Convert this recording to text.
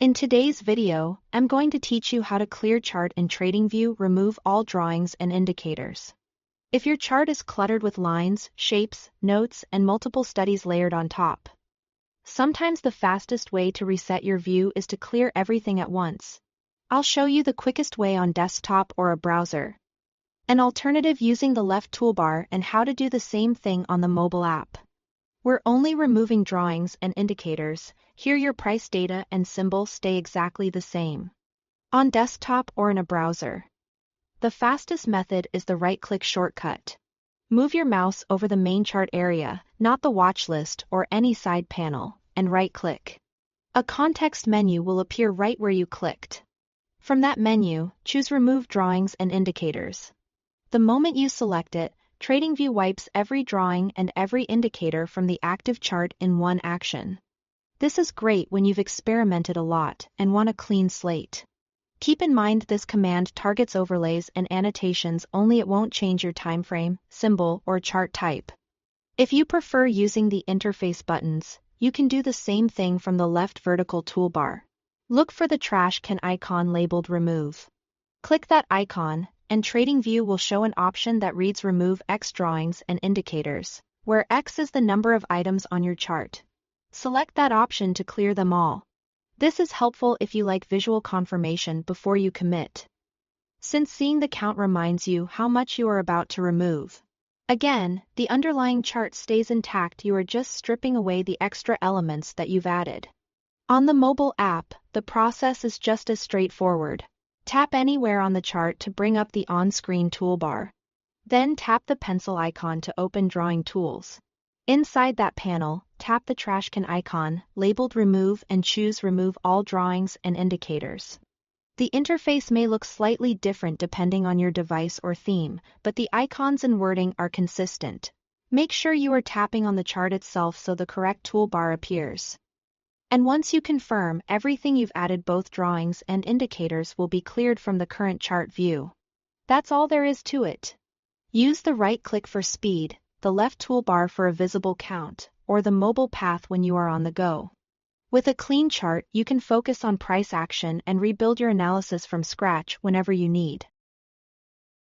In today's video, I'm going to teach you how to clear chart in Tradingview, remove all drawings and indicators. If your chart is cluttered with lines, shapes, notes, and multiple studies layered on top, sometimes the fastest way to reset your view is to clear everything at once. I'll show you the quickest way on desktop or a browser, an alternative using the left toolbar, and how to do the same thing on the mobile app. We're only removing drawings and indicators. Here your price data and symbol stay exactly the same. On desktop or in a browser, the fastest method is the right-click shortcut. Move your mouse over the main chart area, not the watch list or any side panel, and right-click. A context menu will appear right where you clicked. From that menu, choose Remove Drawings and Indicators. The moment you select it, Tradingview wipes every drawing and every indicator from the active chart in one action. This is great when you've experimented a lot and want a clean slate. Keep in mind this command targets overlays and annotations only. It won't change your timeframe, symbol, or chart type. If you prefer using the interface buttons, you can do the same thing from the left vertical toolbar. Look for the trash can icon labeled Remove. Click that icon, and Tradingview will show an option that reads Remove X Drawings and Indicators, where X is the number of items on your chart. Select that option to clear them all. This is helpful if you like visual confirmation before you commit, since seeing the count reminds you how much you are about to remove. Again, the underlying chart stays intact. You are just stripping away the extra elements that you've added. On the mobile app, the process is just as straightforward. Tap anywhere on the chart to bring up the on-screen toolbar. Then tap the pencil icon to open Drawing Tools. Inside that panel, tap the trash can icon, labeled Remove, and choose Remove All Drawings and Indicators. The interface may look slightly different depending on your device or theme, but the icons and wording are consistent. Make sure you are tapping on the chart itself so the correct toolbar appears. And once you confirm everything you've added, both drawings and indicators will be cleared from the current chart view. That's all there is to it. Use the right click for speed, the left toolbar for a visible count, or the mobile path when you are on the go. With a clean chart, you can focus on price action and rebuild your analysis from scratch whenever you need.